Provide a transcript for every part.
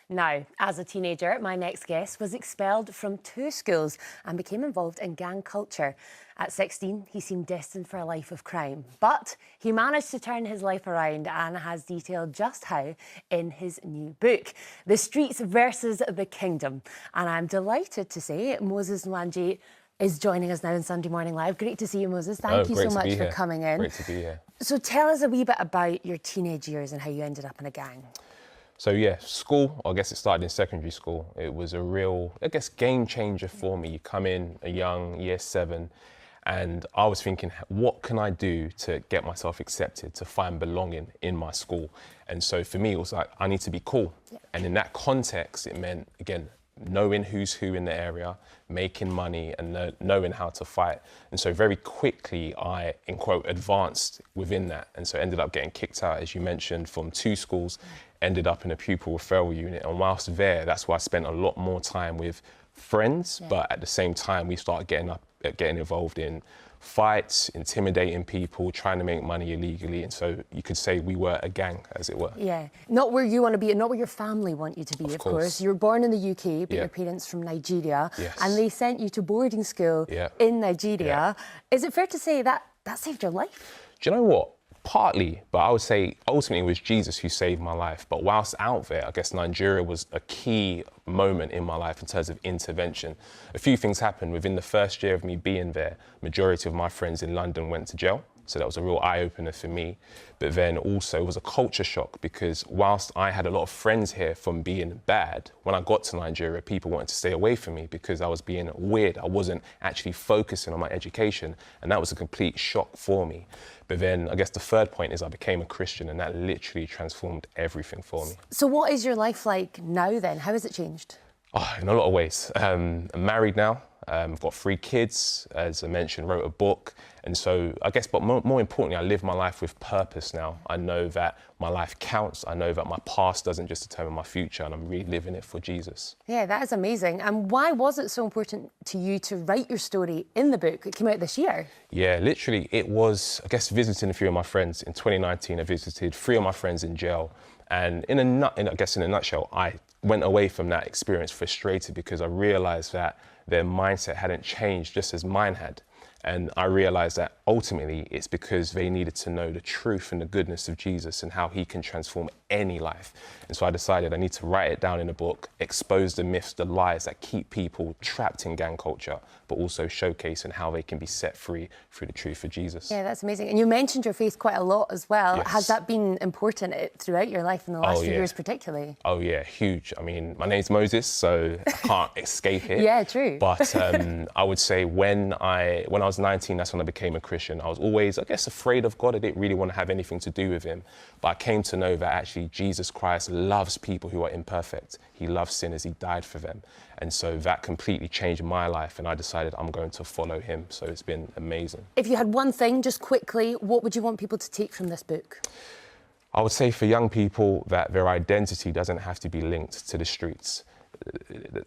Now, as a teenager, my next guest was expelled from 2 schools and became involved in gang culture. At 16, he seemed destined for a life of crime, but he managed to turn his life around and has detailed just how in his new book, The Streets versus the Kingdom. And I'm delighted to say Moses Nwanji is joining us now in Sunday Morning Live. Great to see you, Moses. Thank you so much for coming in. Great to be here. So tell us a wee bit about your teenage years and how you ended up in a gang. So yeah, school, I guess it started in secondary school. It was a real, game changer for me. You come in a young year 7 and I was thinking, what can I do to get myself accepted, to find belonging in my school? And so for me, it was like, I need to be cool. Yeah. And in that context, it meant, again, knowing who's who in the area, making money and knowing how to fight. And so very quickly I, in quote, advanced within that. And so ended up getting kicked out, as you mentioned, from 2 schools, ended up in a pupil referral unit. And whilst there, that's where I spent a lot more time with friends. Yeah. But at the same time, we started getting involved in fights, intimidating people, trying to make money illegally. And so you could say we were a gang, as it were. Yeah, not where you want to be, not where your family want you to be, of course. You were born in the UK, but your parents from Nigeria. Yes. And they sent you to boarding school in Nigeria. Is it fair to say that saved your life? Do you know what? Partly, but I would say ultimately it was Jesus who saved my life. But whilst out there, I guess Nigeria was a key moment in my life in terms of intervention. A few things happened. Within the first year of me being there, majority of my friends in London went to jail. So that was a real eye-opener for me. But then also it was a culture shock because whilst I had a lot of friends here from being bad, when I got to Nigeria, people wanted to stay away from me because I was being weird. I wasn't actually focusing on my education. And that was a complete shock for me. But then I guess the third point is I became a Christian and that literally transformed everything for me. So what is your life like now then? How has it changed? Oh, in a lot of ways. I'm married now. I've got 3 kids, as I mentioned, wrote a book. And so I guess, but more importantly, I live my life with purpose now. I know that my life counts. I know that my past doesn't just determine my future and I'm really living it for Jesus. Yeah, that is amazing. And why was it so important to you to write your story in the book? It came out this year. Yeah, literally it was, I guess, visiting a few of my friends. In 2019, I visited 3 of my friends in jail. And in a nutshell, I went away from that experience frustrated because I realized that their mindset hadn't changed just as mine had. And I realized that ultimately it's because they needed to know the truth and the goodness of Jesus and how he can transform any life. And so I decided I need to write it down in a book, expose the myths, the lies that keep people trapped in gang culture, but also showcasing how they can be set free through the truth of Jesus. Yeah, that's amazing. And you mentioned your faith quite a lot as well. Yes. Has that been important throughout your life in the last few years particularly? Oh yeah, huge. I mean, my name's Moses, so I can't escape it. Yeah, true. But I would say when I was 19, that's when I became a Christian. I was always, I guess, afraid of God. I didn't really want to have anything to do with him. But I came to know that actually Jesus Christ loves people who are imperfect. He loves sinners. He died for them. And so that completely changed my life. And I decided I'm going to follow him. So it's been amazing. If you had one thing, just quickly, what would you want people to take from this book? I would say for young people that their identity doesn't have to be linked to the streets.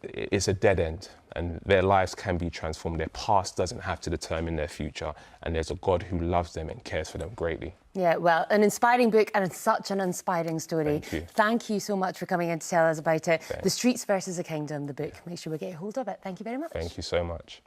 It's a dead end and their lives can be transformed. Their past doesn't have to determine their future and there's a God who loves them and cares for them greatly. Yeah, well, an inspiring book and such an inspiring story. Thank you. Thank you so much for coming in to tell us about it. Thanks. The Streets versus the Kingdom, the book. Make sure we get a hold of it. Thank you very much. Thank you so much.